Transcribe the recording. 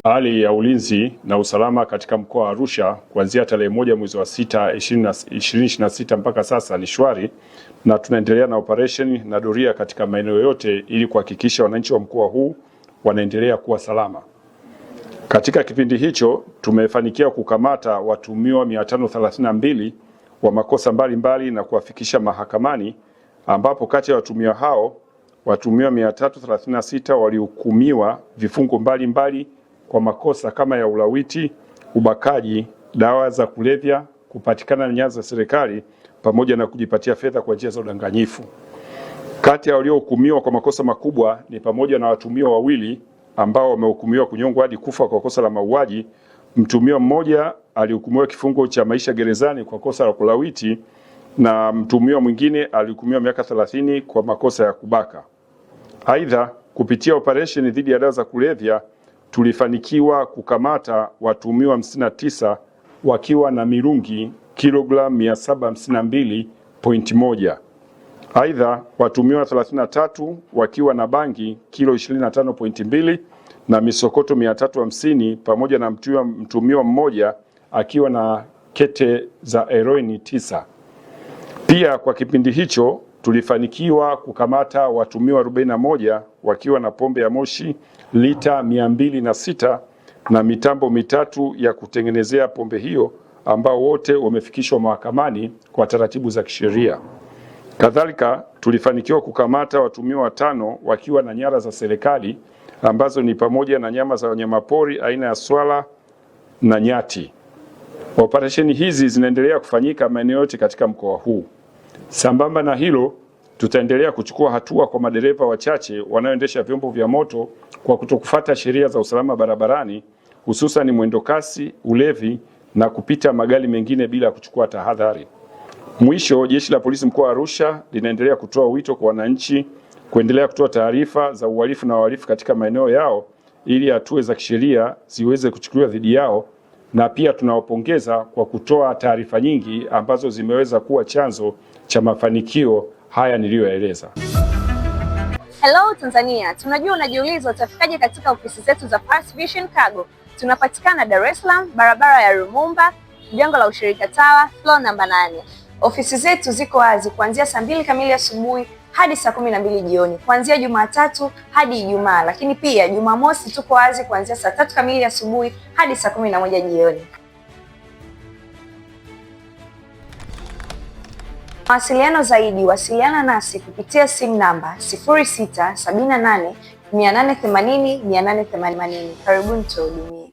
Hali ya ulinzi na usalama katika mkoa wa Arusha kuanzia tarehe 1 mwezi wa 6 2026 mpaka sasa ni shwari, na tunaendelea na operation na doria katika maeneo yote ili kuhakikisha wananchi wa mkoa huu wanaendelea kuwa salama. Katika kipindi hicho tumefanikiwa kukamata watuhumiwa 532 wa makosa mbalimbali na kuwafikisha mahakamani, ambapo kati ya watuhumiwa hao watuhumiwa 336 walihukumiwa vifungo mbalimbali kwa makosa kama ya ulawiti, ubakaji, dawa za kulevya, kupatikana na nyara za serikali pamoja na kujipatia fedha kwa njia za udanganyifu. Kati ya waliohukumiwa kwa makosa makubwa ni pamoja na watuhumiwa wawili ambao wamehukumiwa kunyongwa hadi kufa kwa kosa la mauaji. Mtuhumiwa mmoja alihukumiwa kifungo cha maisha gerezani kwa kosa la kulawiti na mtuhumiwa mwingine alihukumiwa miaka 30 kwa makosa ya kubaka. Aidha, kupitia operation dhidi ya dawa za kulevya tulifanikiwa kukamata watuhumiwa 59 wakiwa na mirungi kilogramu 752.1. Aidha, watuhumiwa 33 wakiwa na bangi kilo 25.2 na misokoto 350 pamoja na mtuhumiwa mmoja akiwa na kete za heroini 9. Pia kwa kipindi hicho tulifanikiwa kukamata watuhumiwa 41 wakiwa na pombe ya moshi lita 206 na mitambo mitatu ya kutengenezea pombe hiyo, ambao wote wamefikishwa mahakamani kwa taratibu za kisheria. Kadhalika tulifanikiwa kukamata watuhumiwa 5 wakiwa na nyara za serikali ambazo ni pamoja na nyama za wanyamapori aina ya swala na nyati. Operesheni hizi zinaendelea kufanyika maeneo yote katika mkoa huu. Sambamba na hilo, tutaendelea kuchukua hatua kwa madereva wachache wanaoendesha vyombo vya moto kwa kutokufuata sheria za usalama barabarani, hususan mwendo kasi, ulevi na kupita magari mengine bila kuchukua tahadhari. Mwisho, Jeshi la Polisi mkoa wa Arusha linaendelea kutoa wito kwa wananchi kuendelea kutoa taarifa za uhalifu na wahalifu katika maeneo yao ili hatua za kisheria ziweze kuchukuliwa dhidi yao, na pia tunawapongeza kwa kutoa taarifa nyingi ambazo zimeweza kuwa chanzo cha mafanikio haya niliyoeleza. Hello Tanzania, tunajua unajiuliza utafikaje katika ofisi zetu za First Vision Cargo. Tunapatikana Dar es Salaam, barabara ya Lumumba, jengo la ushirika Tower, floor namba 8. Ofisi zetu ziko wazi kuanzia saa 2 kamili asubuhi hadi saa 12 jioni, kuanzia Jumatatu hadi Ijumaa, lakini pia Jumamosi tuko wazi kuanzia saa 3 kamili asubuhi hadi saa 11 jioni. Mawasiliano zaidi, wasiliana nasi kupitia simu namba 0678 880 880. Karibuni tuhudumie.